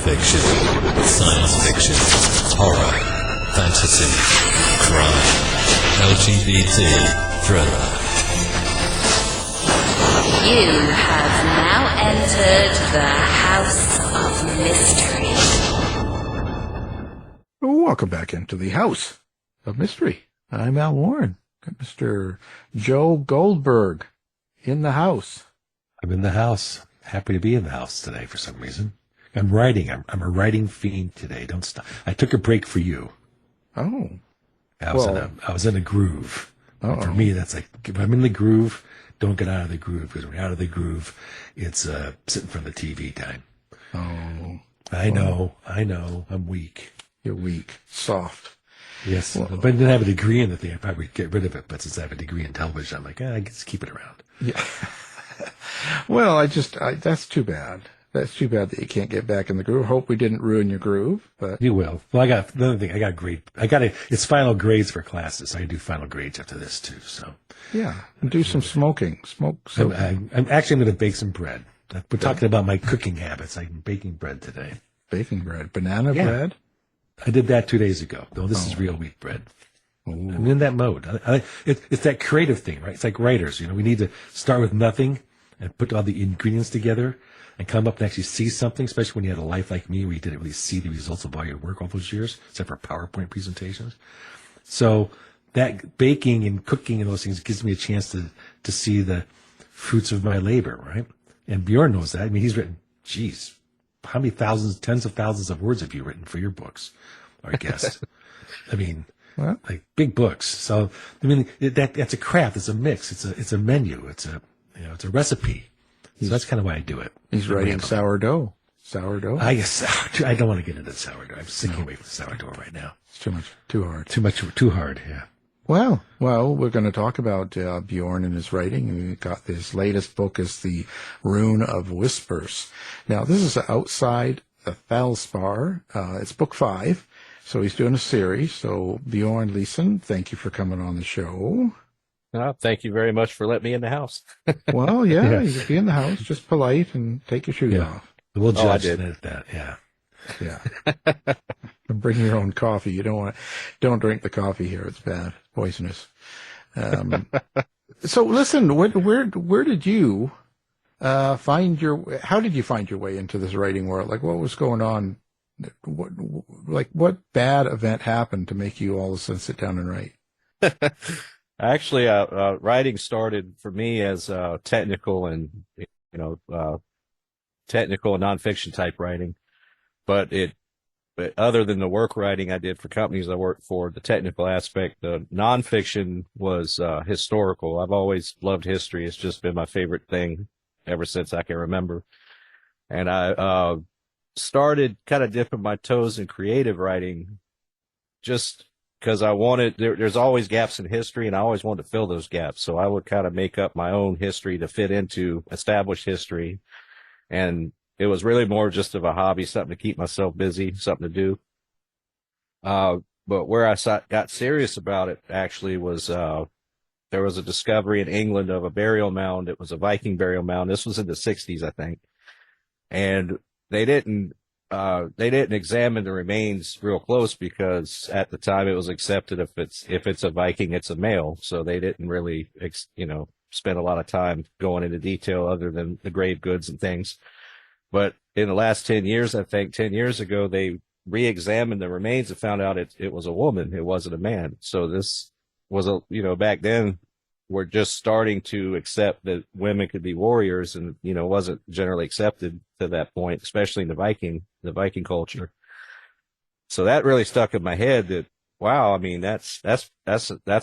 fiction, science fiction, horror, fantasy, crime, LGBT, thriller. You have now entered the House of Mystery. Welcome back into the House of Mystery. I'm Al Warren. Got Mr. Joe Goldberg in the house. I'm in the house. Happy to be in the house today for some reason. I'm writing. I'm a writing fiend today. Don't stop. I took a break for you. Oh. I was in a groove. Uh-oh. For me, that's like, if I'm in the groove, don't get out of the groove, because when you're out of the groove, it's sitting from the TV time. Oh. I know. I'm weak. You're weak. Soft. Yes. Well, if I didn't have a degree in the thing, I'd probably get rid of it. But since I have a degree in television, I'm like, I guess keep it around. Yeah. Well, that's too bad. That's too bad that you can't get back in the groove. Hope we didn't ruin your groove, but you will. Well, it's final grades for classes. I do final grades after this too. So yeah, and do some smoking. Smoke. So I'm going to bake some bread. We're talking about my cooking habits. I'm baking bread today. Baking bread, banana bread. I did that 2 days ago. Though this is real wheat bread. Ooh. I'm in that mode. It's that creative thing, right? It's like writers. We need to start with nothing and put all the ingredients together and come up and actually see something, especially when you had a life like me where you didn't really see the results of all your work all those years, except for PowerPoint presentations. So that baking and cooking and those things gives me a chance to see the fruits of my labor, right? And Bjorn knows that. I mean, he's written, how many tens of thousands of words have you written for your books? Or guest? I mean, like big books. So, I mean, that's a craft. It's a mix. It's a menu. It's a recipe. So that's kind of why I do it. He's writing sourdough. Sourdough? I guess I don't want to get into sourdough. I'm sinking away from sourdough right now. It's too much. Too hard. Too hard, yeah. Well, we're going to talk about Bjorn and his writing. We got his latest book is the Rune of Whispers. Now, this is outside the Felspar. It's book 5. So he's doing a series. So Bjorn Leesson, thank you for coming on the show. Thank you very much for letting me in the house. Well, yeah, you can be in the house, just polite and take your shoes off. We'll judge that. Yeah. Yeah. And bring your own coffee. You don't drink the coffee here. It's bad, poisonous. So listen, where did you how did you find your way into this writing world? Like, what was going on? What bad event happened to make you all of a sudden sit down and write? Actually, writing started for me as technical and nonfiction type writing, but other than the work writing I did for companies I worked for, the technical aspect, the nonfiction was historical. I've always loved history. It's just been my favorite thing ever since I can remember, and I started kind of dipping my toes in creative writing, just because I wanted, there's always gaps in history, and I always wanted to fill those gaps. So I would kind of make up my own history to fit into established history. And it was really more just of a hobby, something to keep myself busy, something to do. But where I got serious about it actually was, there was a discovery in England of a burial mound. It was a Viking burial mound. This was in the 60s, I think. And they didn't examine the remains real close because at the time it was accepted if it's a Viking, it's a male. So they didn't really, spend a lot of time going into detail other than the grave goods and things. But in the last 10 years, I think 10 years ago, they re-examined the remains and found out it was a woman. It wasn't a man. So this was back then we're just starting to accept that women could be warriors, and, wasn't generally accepted to that point, especially in the Viking culture. So that really stuck in my head that, wow, I mean, that's a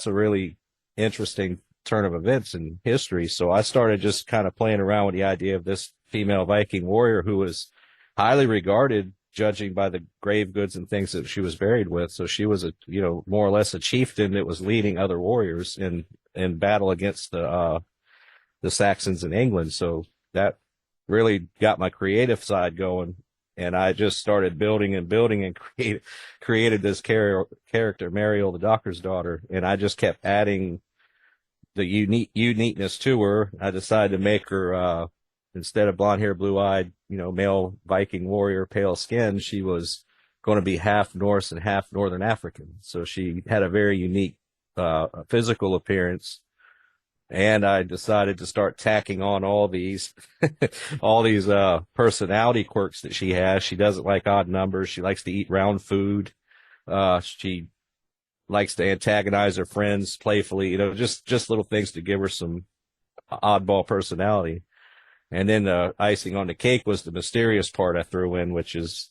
really interesting turn of events in history. So I started just kind of playing around with the idea of this female Viking warrior who was highly regarded, judging by the grave goods and things that she was buried with. So she was more or less a chieftain that was leading other warriors in battle against the Saxons in England. So that really got my creative side going. And I just started building and created this character, Myrgjol the Dokkesdottir. And I just kept adding the uniqueness to her. I decided to make her, instead of blonde hair, blue eyed, male Viking warrior, pale skin, she was going to be half Norse and half Northern African. So she had a very unique physical appearance. And I decided to start tacking on all these personality quirks that she has. She doesn't like odd numbers. She likes to eat round food. She likes to antagonize her friends playfully, just little things to give her some oddball personality. And then the icing on the cake was the mysterious part I threw in, which is,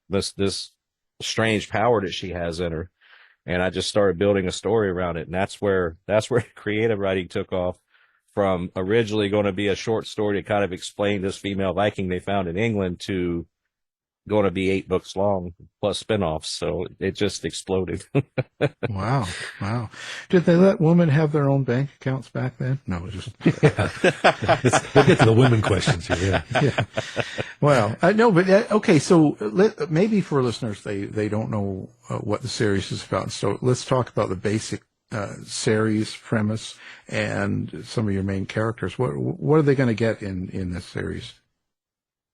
this strange power that she has in her. And I just started building a story around it. And that's where creative writing took off, from originally going to be a short story to kind of explain this female Viking they found in England to going to be 8 books long plus spinoffs. So it just exploded. Wow. Did they let women have their own bank accounts back then? No, just We'll get to the women questions here. yeah. Well, no, but okay. So maybe for listeners, they don't know what the series is about. So let's talk about the basic series premise and some of your main characters. What are they going to get in this series?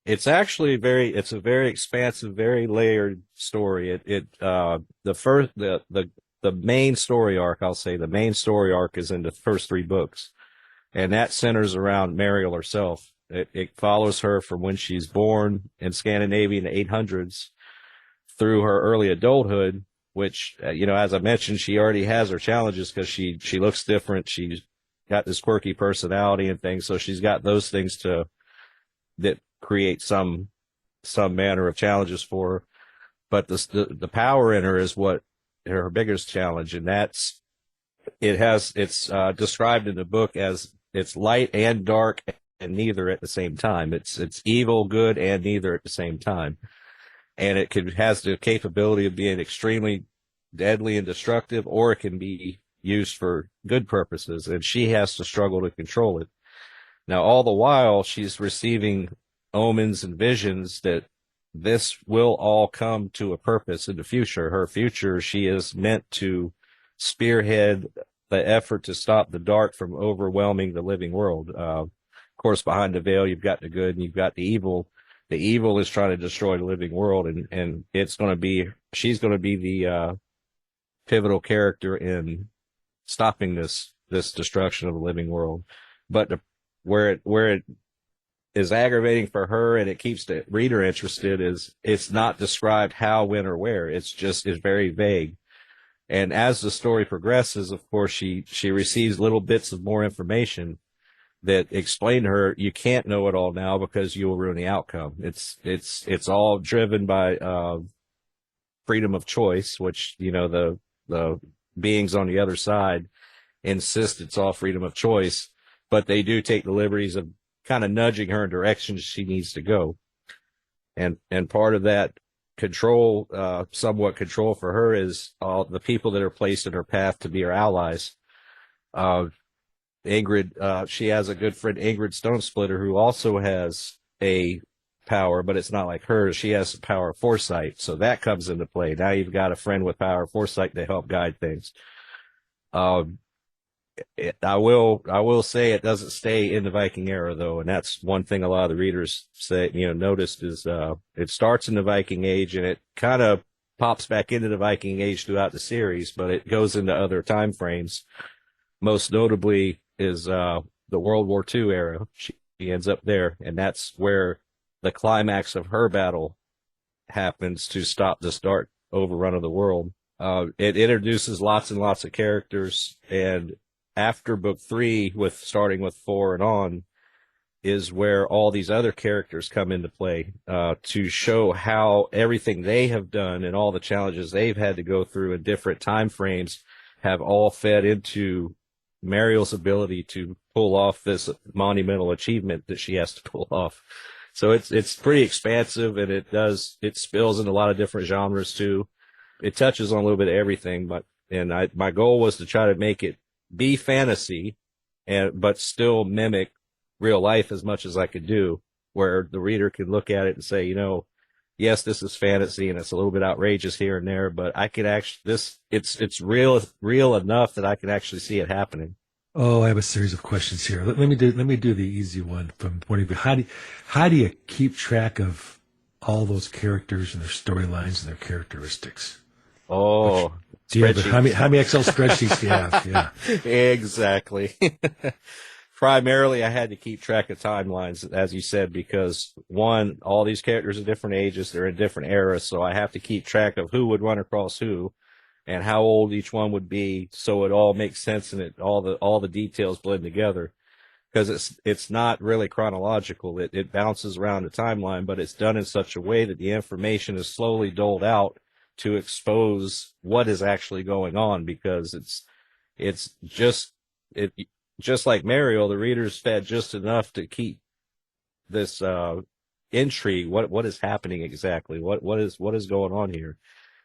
It's actually it's a very expansive, very layered story. The main story arc, I'll say the main story arc is in the first 3 books, and that centers around Myrgjol herself. It follows her from when she's born in Scandinavia in the 800s through her early adulthood, which, as I mentioned, she already has her challenges because she looks different. She's got this quirky personality and things. So she's got those things that create some manner of challenges for her. But the power in her is what her biggest challenge. And it's described in the book as it's light and dark and neither at the same time. It's evil, good, and neither at the same time. And it has the capability of being extremely deadly and destructive, or it can be used for good purposes. And she has to struggle to control it. Now, all the while, she's receiving omens and visions that this will all come to a purpose in the future. Her future, she is meant to spearhead the effort to stop the dark from overwhelming the living world. Of course, behind the veil, you've got the good and you've got the evil. The evil is trying to destroy the living world, and she's going to be the pivotal character in stopping this destruction of the living world. But where it is aggravating for her, and it keeps the reader interested, is it's not described how, when, or where. It's very vague. And as the story progresses, of course, she receives little bits of more information that explain to her, you can't know it all now because you will ruin the outcome. It's all driven by freedom of choice, which, the beings on the other side insist it's all freedom of choice, but they do take the liberties of kind of nudging her in directions she needs to go. And part of that somewhat control for her is all the people that are placed in her path to be her allies. Ingrid, she has a good friend, Ingrid Stonesplitter, who also has a power, but it's not like hers. She has the power of foresight, so that comes into play. Now you've got a friend with power of foresight to help guide things. I will say it doesn't stay in the Viking era, though, and that's one thing a lot of the readers noticed is it starts in the Viking Age and it kind of pops back into the Viking Age throughout the series, but it goes into other time frames. Most notably is the World War II era. She ends up there, and that's where the climax of her battle happens to stop this dark overrun of the world. It introduces lots and lots of characters, and after book 3, starting with 4 and on, is where all these other characters come into play to show how everything they have done and all the challenges they've had to go through in different time frames have all fed into Myrgjol's ability to pull off this monumental achievement that she has to pull off. So it's pretty expansive, and it spills in a lot of different genres too. It touches on a little bit of everything, my goal was to try to make it be fantasy but still mimic real life as much as I could do, where the reader could look at it and say, yes, this is fantasy and it's a little bit outrageous here and there, but I could actually, it's real enough that I can actually see it happening. Oh, I have a series of questions here. Let me do the easy one from the point of view. How do you keep track of all those characters and their storylines and their characteristics? Oh, Do you have, spreadsheets. how many Excel spreadsheets do you have? Yeah. Exactly. Primarily, I had to keep track of timelines, as you said, because one, all these characters are different ages, they're in different eras, so I have to keep track of who would run across who and how old each one would be, so it all makes sense and all the details blend together. Because it's not really chronological. It bounces around the timeline, but it's done in such a way that the information is slowly doled out to expose what is actually going on, because it's just like Myrgjol, the reader's fed just enough to keep this intrigue. What is happening exactly? What is going on here?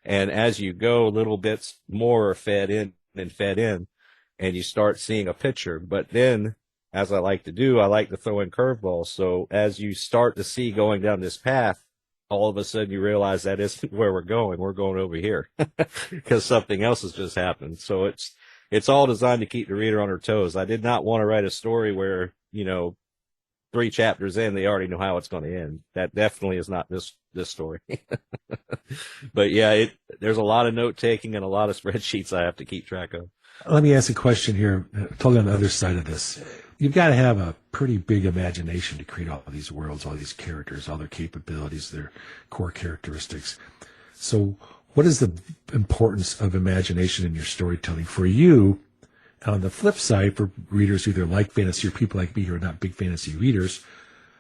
And as you go, little bits more are fed in, and you start seeing a picture. But then, as I like to do, I like to throw in curveballs. So as you start to see going down this path, all of a sudden you realize that isn't where we're going. We're going over here because something else has just happened. So it's all designed to keep the reader on her toes. I did not want to write a story where, 3 chapters in, they already know how it's going to end. That definitely is not this story. But yeah, there's a lot of note taking and a lot of spreadsheets I have to keep track of. Let me ask a question here, totally on the other side of this. You've got to have a pretty big imagination to create all these worlds, all these characters, all their capabilities, their core characteristics. So what is the importance of imagination in your storytelling for you? On the flip side, for readers who either like fantasy or people like me who are not big fantasy readers,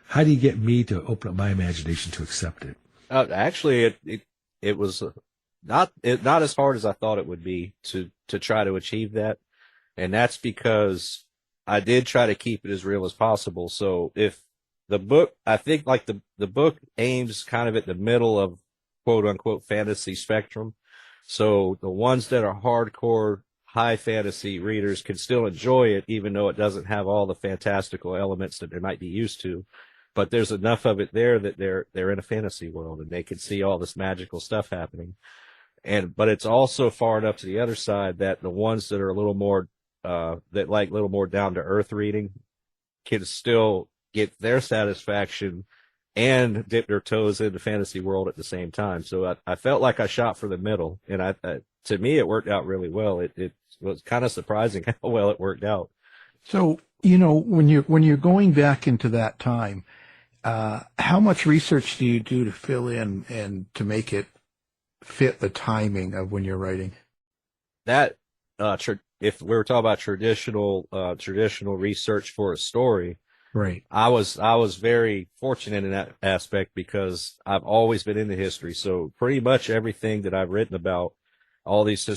how do you get me to open up my imagination to accept it? Actually, it was not as hard as I thought it would be to try to achieve that. And that's because I did try to keep it as real as possible. So if the book, I think like the book aims kind of at the middle of quote unquote fantasy spectrum. So the ones that are hardcore high fantasy readers can still enjoy it, even though it doesn't have all the fantastical elements that they might be used to. But there's enough of it there that they're in a fantasy world and they can see all this magical stuff happening. But it's also far enough to the other side that the ones that are a little more, that like a little more down to earth reading can still get their satisfaction and dip their toes in the fantasy world at the same time. So I felt like I shot for the middle, and to me, it worked out really well. It was kind of surprising how well it worked out. So, when you're going back into that time, how much research do you do to fill in and to make it fit the timing of when you're writing? That, if we were talking about traditional research for a story, right? I was very fortunate in that aspect because I've always been into history. So pretty much everything that I've written about, all these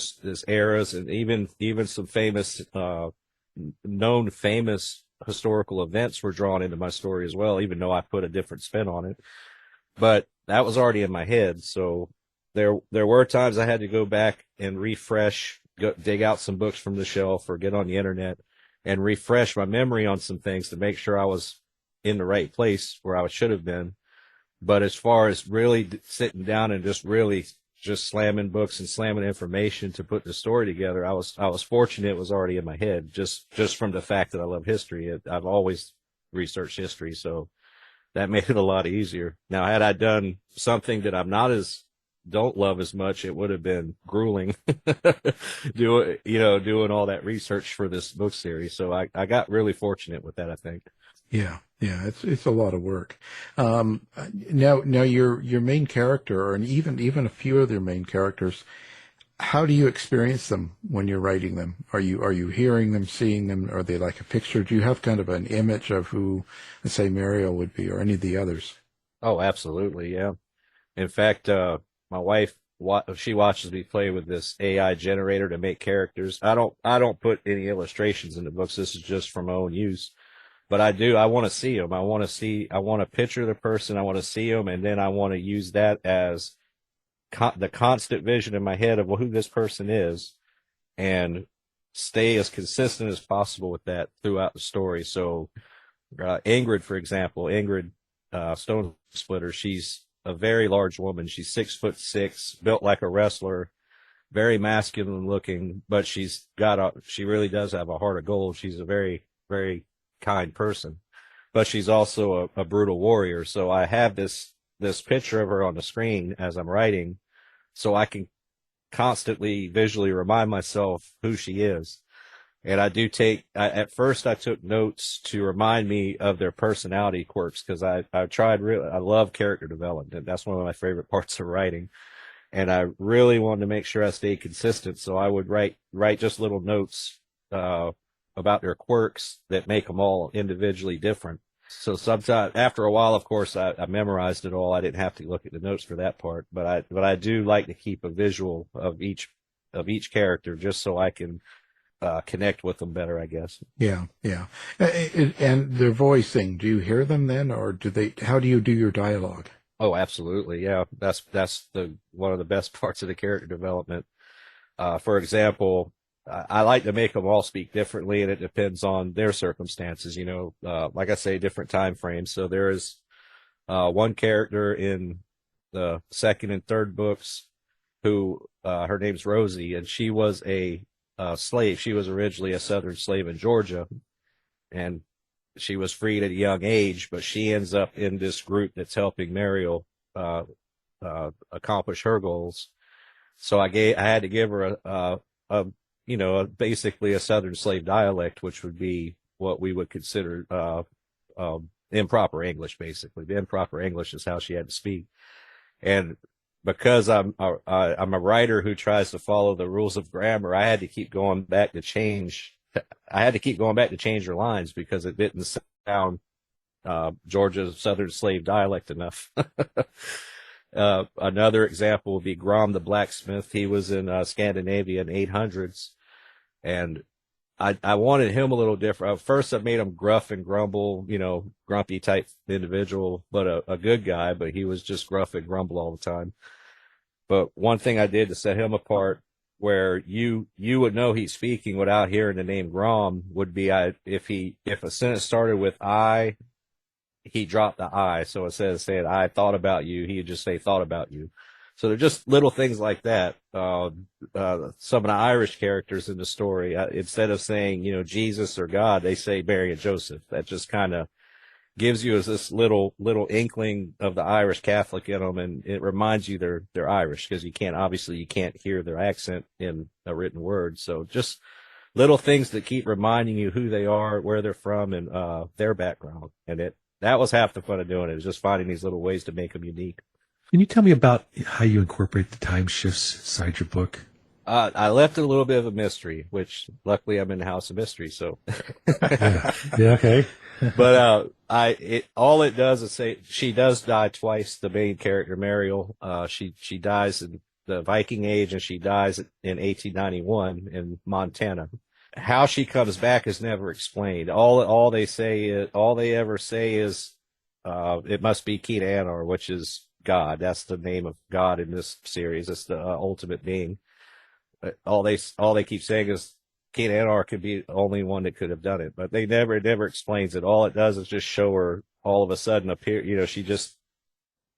eras, and even some famous, known famous historical events were drawn into my story as well, even though I put a different spin on it. But that was already in my head. So there were times I had to go back and refresh, dig out some books from the shelf or get on the internet and refresh my memory on some things to make sure I was in the right place where I should have been. But as far as really sitting down and just slamming books and slamming information to put the story together, I was fortunate it was already in my head, just from the fact that I love history. I've always researched history, so that made it a lot easier. Now, had I done something that don't love as much, it would have been grueling doing all that research for this book series. So I got really fortunate with that, I think. Yeah, it's a lot of work. Now your main character, and even a few of their main characters, how do you experience them when you're writing them? Are you hearing them, seeing them? Are they like a picture? Do you have kind of an image of who, let's say, Myrgjol would be, or any of the others? Oh, absolutely, yeah. In fact, my wife, she watches me play with this AI generator to make characters. I don't put any illustrations in the books. This is just for my own use. But I want to see them. I want to picture the person. I want to see them. And then I want to use that as the constant vision in my head of who this person is and stay as consistent as possible with that throughout the story. So, Ingrid, for example, Stone Splitter, she's a very large woman. She's 6'6", built like a wrestler, very masculine looking, but she really does have a heart of gold. She's a very, very kind person, but she's also a brutal warrior. So I have this picture of her on the screen as I'm writing, so I can constantly visually remind myself who she is. And I do at first I took notes to remind me of their personality quirks, because I love character development. That's one of my favorite parts of writing. And I really wanted to make sure I stayed consistent. So I would write just little notes, about their quirks that make them all individually different. So sometimes after a while, of course, I memorized it all. I didn't have to look at the notes for that part, but I do like to keep a visual of each character, just so I can connect with them better, I guess. Yeah. And their voicing, do you hear them then, or how do you do your dialogue? Oh, absolutely. Yeah. That's one of the best parts of the character development. For example, I like to make them all speak differently, and it depends on their circumstances, like I say, different time frames. So there is, one character in the second and third books who, her name's Rosie, and she was a slave. She was originally a Southern slave in Georgia, and she was freed at a young age, but she ends up in this group that's helping Myrgjol accomplish her goals. So I had to give her basically a Southern slave dialect, which would be what we would consider improper English. Basically, the improper English is how she had to speak. And because I'm a writer who tries to follow the rules of grammar, I had to keep going back to change her lines, because it didn't sound Georgia's Southern slave dialect enough. Another example would be Grom the blacksmith. He was in Scandinavia in 800s, and I wanted him a little different. First, I made him gruff and grumble, grumpy type individual, but a good guy, but he was just gruff and grumble all the time. But one thing I did to set him apart, where you would know he's speaking without hearing the name Grom, would be if a sentence started with I, he dropped the I. So instead of saying I thought about you, he'd just say thought about you. So they're just little things like that. Some of the Irish characters in the story, instead of saying, Jesus or God, they say Mary and Joseph. That just kind of gives you this little inkling of the Irish Catholic in them, and it reminds you they're Irish, because you can't hear their accent in a written word. So just little things that keep reminding you who they are, where they're from, and their background. And that was half the fun of doing it. It was just finding these little ways to make them unique. Can you tell me about how you incorporate the time shifts inside your book? I left it a little bit of a mystery, which luckily I'm in the House of Mystery, so. Yeah, okay. But all it does is say she does die twice. The main character Myrgjol, she dies in the Viking Age, and she dies in 1891 in Montana. How she comes back is never explained. All they ever say is it must be King Anar, which is God. That's the name of God in this series. It's the ultimate being. All they keep saying is King Anar could be the only one that could have done it, but it never explains it. All it does is just show her all of a sudden appear. She just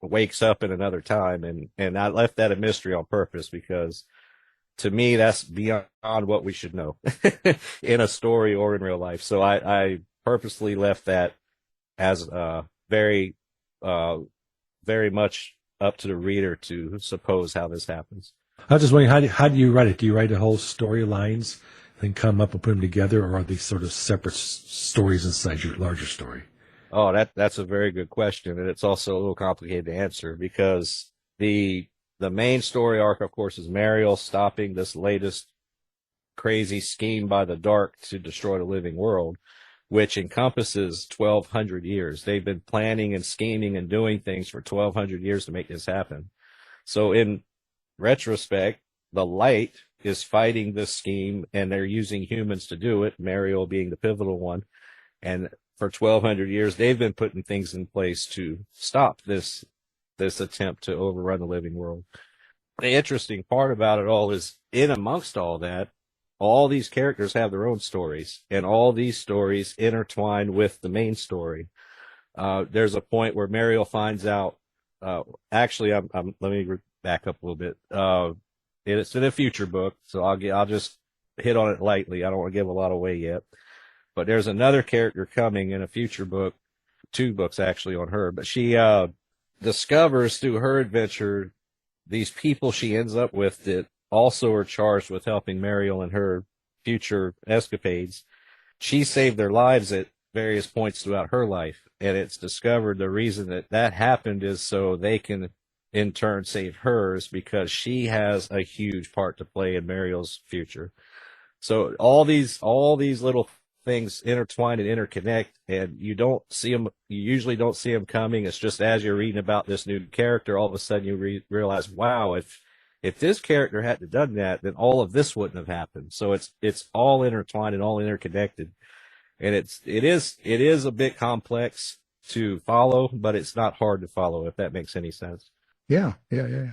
wakes up in another time, and I left that a mystery on purpose, because to me that's beyond what we should know in a story or in real life. So I purposely left that as very much up to the reader to suppose how this happens. I was just wondering, how do you write it? Do you write the whole storylines, then come up and put them together, or are they sort of separate stories inside your larger story? Oh, that's a very good question, and it's also a little complicated to answer, because the main story arc, of course, is Myrgjol stopping this latest crazy scheme by the Dark to destroy the living world, which encompasses 1,200 years. They've been planning and scheming and doing things for 1,200 years to make this happen. So in retrospect, the light is fighting this scheme, and they're using humans to do it, Myrgjol being the pivotal one. And for 1,200 years, they've been putting things in place to stop this attempt to overrun the living world. The interesting part about it all is, in amongst all that, all these characters have their own stories, and all these stories intertwine with the main story. There's a point where Myrgjol finds out, let me back up a little bit. it's in a future book, so I'll just hit on it lightly. I don't want to give a lot away yet. But there's another character coming in a future book, 2 books actually on her. But she discovers through her adventure these people she ends up with that also are charged with helping Myrgjol in her future escapades. She saved their lives at various points throughout her life, and it's discovered the reason that happened is so they can in turn save hers, because she has a huge part to play in Myrgjol's future. So all these little things intertwine and interconnect, and you usually don't see them coming. It's just as you're reading about this new character, all of a sudden you realize, wow, if this character hadn't done that, then all of this wouldn't have happened. So it's all intertwined and all interconnected, and it is a bit complex to follow, but it's not hard to follow, if that makes any sense. Yeah. I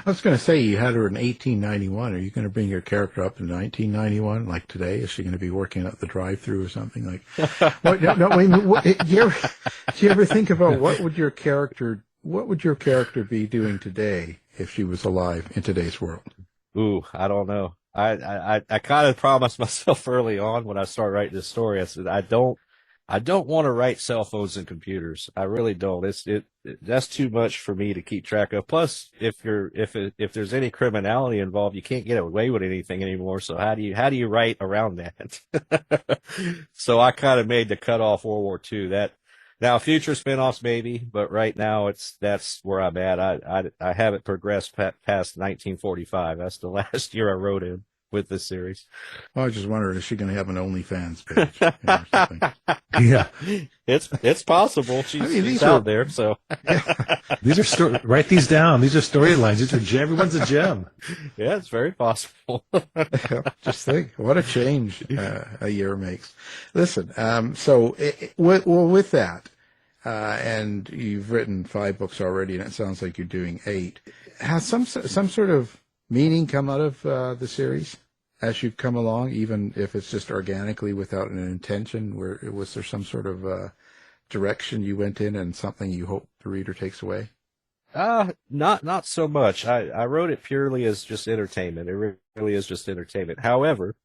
was going to say, you had her in 1891. Are you going to bring your character up in 1991, like today? Is she going to be working at the drive-thru or something like? What, no, wait a minute. Do you ever think about what would your character be doing today if she was alive in today's world? Ooh, I don't know. I kind of promised myself early on when I started writing this story. I said, I don't want to write cell phones and computers. I really don't. That's too much for me to keep track of. Plus, if there's any criminality involved, you can't get away with anything anymore. So how do you write around that? So I kind of made the cut off World War II. That now future spinoffs maybe, but right now that's where I'm at. I haven't progressed past 1945. That's the last year I wrote in with this series. Well, I was just wondering, is she going to have an OnlyFans page or something? Yeah, it's possible. She's out there. So these are write these down. These are storylines. These are everyone's a gem. Yeah, it's very possible. Just think, what a change a year makes. Listen, with that, and you've written 5 books already, and it sounds like you're doing 8. Has some sort of meaning come out of the series as you've come along, even if it's just organically without an intention? Was there some sort of direction you went in and something you hope the reader takes away? Not so much. I wrote it purely as just entertainment. It really is just entertainment. However,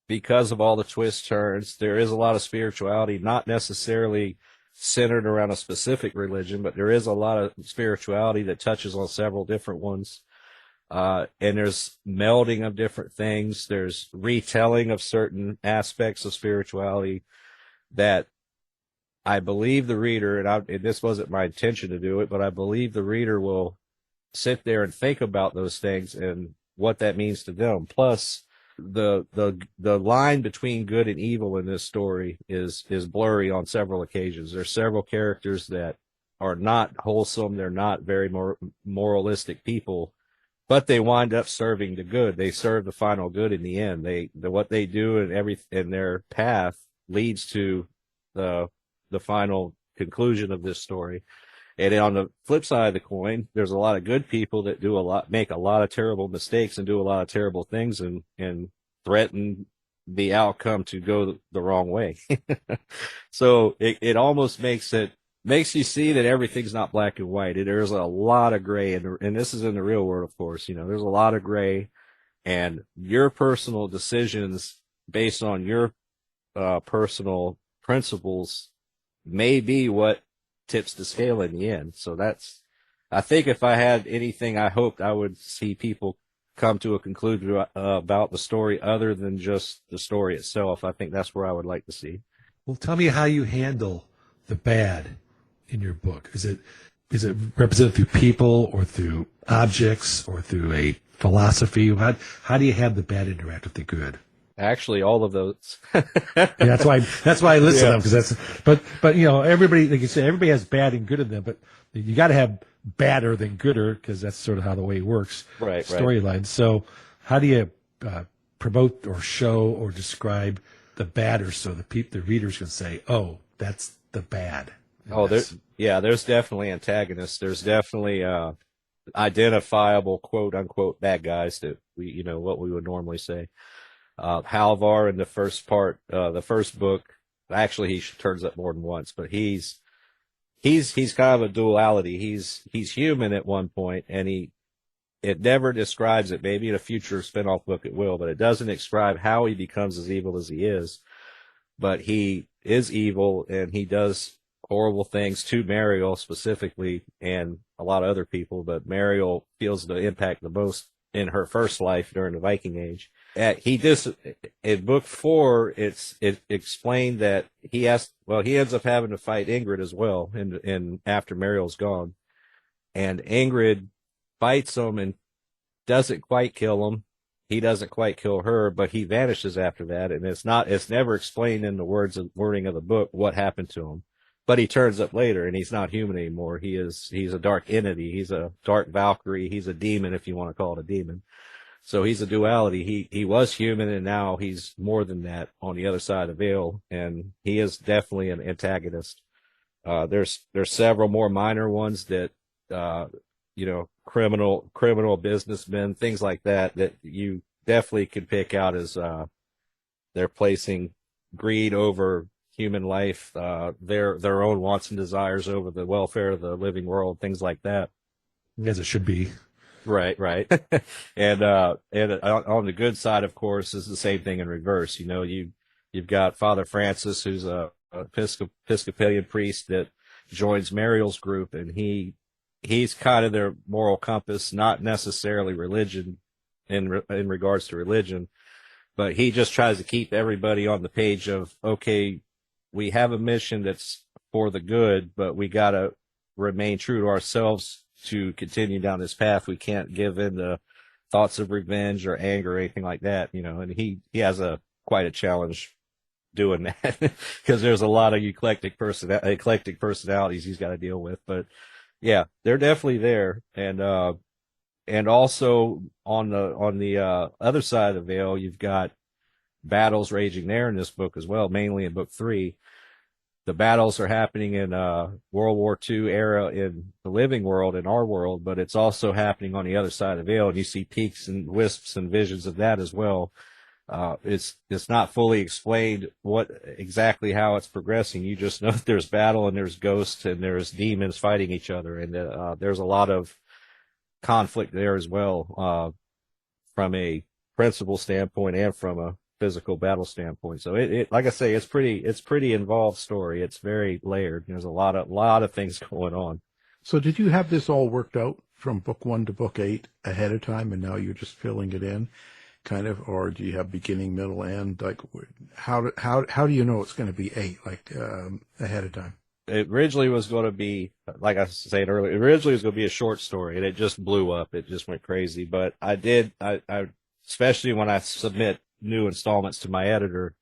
because of all the twists, turns, there is a lot of spirituality, not necessarily centered around a specific religion, but there is a lot of spirituality that touches on several different ones. And there's melding of different things. There's retelling of certain aspects of spirituality that I believe the reader, and this wasn't my intention to do it, but I believe the reader will sit there and think about those things and what that means to them. Plus, the line between good and evil in this story is blurry on several occasions. There's several characters that are not wholesome. They're not very moralistic people, but they wind up serving the good. They serve the final good in the end. What they do and their path leads to the final conclusion of this story. And on the flip side of the coin, there's a lot of good people that make a lot of terrible mistakes and do a lot of terrible things and threaten the outcome to go the wrong way. So it almost makes you see that everything's not black and white. There's a lot of gray, and this is in the real world, of course. There's a lot of gray, and your personal decisions based on your personal principles may be what tips the scale in the end. So I think if I had anything, I hoped I would see people come to a conclusion about the story other than just the story itself. I think that's where I would like to see. Well, tell me how you handle the bad in your book. Is it represented through people or through objects or through a philosophy? How do you have the bad interact with the good? Actually, all of those. Yeah, that's why I list them, because but everybody, like you say, everybody has bad and good in them, but you got to have badder than gooder, because that's sort of how the way it works. Right. Storyline. So how do you promote or show or describe the badder so the readers can say, oh, that's the bad? There's definitely antagonists. There's definitely identifiable quote unquote bad guys that what we would normally say. Halvar in the first part, the first book, actually he turns up more than once, but he's kind of a duality. He's human at one point, and it never describes it. Maybe in a future spinoff book it will, but it doesn't describe how he becomes as evil as he is. But he is evil, and he does horrible things to Myrgjol specifically, and a lot of other people. But Myrgjol feels the impact the most in her first life during the Viking Age. In book 4, it explained that he ends up having to fight Ingrid as well, in after Myrgjol's gone, and Ingrid fights him and doesn't quite kill him. He doesn't quite kill her, but he vanishes after that, and it's never explained in the wording of the book what happened to him. But he turns up later, and he's not human anymore. He's a dark entity. He's a dark Valkyrie. He's a demon, if you want to call it a demon. So he's a duality. He was human, and now he's more than that on the other side of the veil, and he is definitely an antagonist. There's several more minor ones that, criminal businessmen, things like that you definitely can pick out as they're placing greed over human life, their own wants and desires over the welfare of the living world, things like that. As it should be. Right. and on the good side, of course, is the same thing in reverse. You've got Father Francis, who's a Episcopalian priest that joins Myrgjol's group, and he's kind of their moral compass, not necessarily religion in regards to religion, but he just tries to keep everybody on the page of, okay, we have a mission that's for the good, but we got to remain true to ourselves to continue down this path. We can't give in to thoughts of revenge or anger or anything like that, and he has quite a challenge doing that because there's a lot of eclectic personalities he's got to deal with. But yeah, they're definitely there. And also on the other side of the veil, you've got battles raging there in this book as well, mainly in book 3. The battles are happening in World War II era in the living world, in our world, but it's also happening on the other side of the veil, and you see peaks and wisps and visions of that as well. It's not fully explained how it's progressing. You just know that there's battle and there's ghosts and there's demons fighting each other, and there's a lot of conflict there as well, from a principle standpoint and from a physical battle standpoint. So it like I say, it's pretty involved story. It's very layered. There's a lot of things going on. So did you have this all worked out from book 1 to book 8 ahead of time, and now you're just filling it in, kind of, or do you have beginning, middle, end? Like, how do you know it's going to be 8, ahead of time? It originally was going to be, like I said earlier, it was going to be a short story, and it just blew up. It just went crazy. But I especially when I submit new installments to my editor,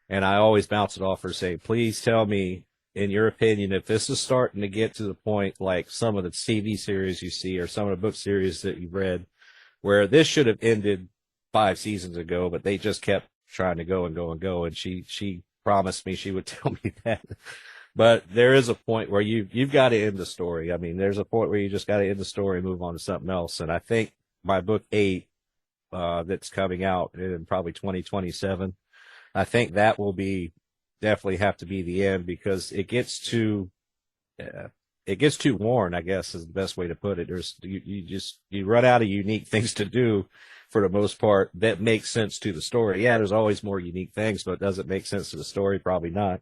and I always bounce it off her, say, please tell me, in your opinion, if this is starting to get to the point like some of the TV series you see or some of the book series that you've read, where this should have ended 5 seasons ago, but they just kept trying to go and go and go. And she promised me she would tell me that. But there is a point where you've got to end the story. I mean, there's a point where you just got to end the story and move on to something else. And I think my book 8, that's coming out in probably 2027, I think that will definitely have to be the end, because it gets too worn, I guess is the best way to put it. You run out of unique things to do for the most part that make sense to the story. Yeah, there's always more unique things, but does it make sense to the story? Probably not.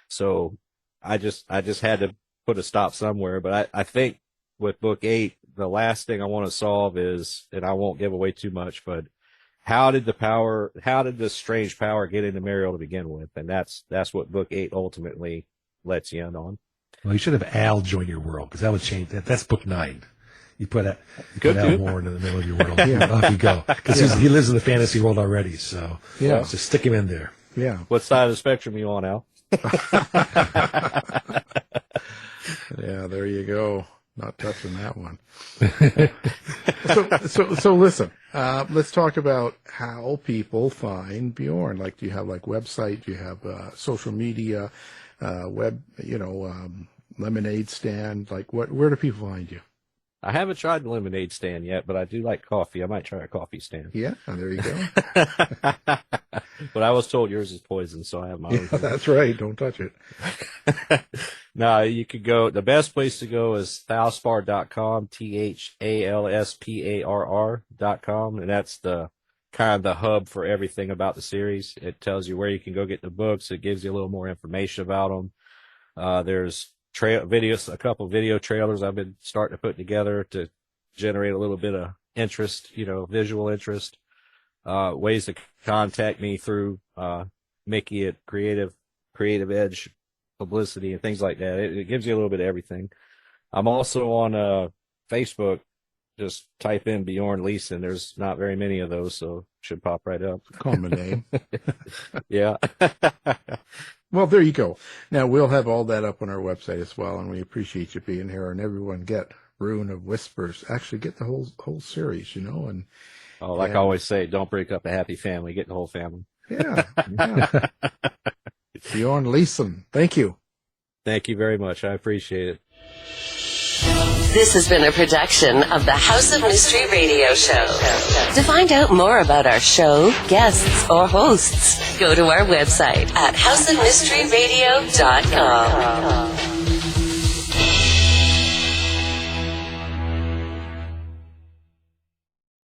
So I just had to put a stop somewhere. But I think with book 8, the last thing I want to solve is, and I won't give away too much, but how did this strange power get into Myrgjol to begin with? And that's what book 8 ultimately lets you in on. Well, you should have Al join your world, because that would change that. That's book 9. You put Al Warren in the middle of your world. Yeah. Off you go. Because he lives in the fantasy world already. So yeah, just stick him in there. Yeah. What side of the spectrum you on, Al? Yeah, there you go. Not touching that one. So listen, let's talk about how people find Bjorn. Like, do you have website? Do you have social media, web, lemonade stand? Where do people find you? I haven't tried the lemonade stand yet, but I do like coffee. I might try a coffee stand. Yeah, there you go. But I was told yours is poison, so I have my own. Yeah, that's right. Don't touch it. No, you could go. The best place to go is thalspar.com, THALSPARR.com, and that's the kind of the hub for everything about the series. It tells you where you can go get the books. It gives you a little more information about them. There's videos, a couple video trailers I've been starting to put together to generate a little bit of interest, visual interest. Ways to contact me through Mickey at Creative Edge Publicity and things like that. It gives you a little bit of everything. I'm also on Facebook. Just type in Bjorn Leesson. There's not very many of those, so it should pop right up. Common name. Yeah. Well, there you go. Now, we'll have all that up on our website as well, and we appreciate you being here. And everyone get Rune of Whispers. Actually, get the whole series, and I always say, don't break up a happy family. Get the whole family. Yeah. Bjorn Leesson, thank you. Thank you very much. I appreciate it. This has been a production of the House of Mystery Radio Show. To find out more about our show, guests, or hosts, go to our website at houseofmysteryradio.com.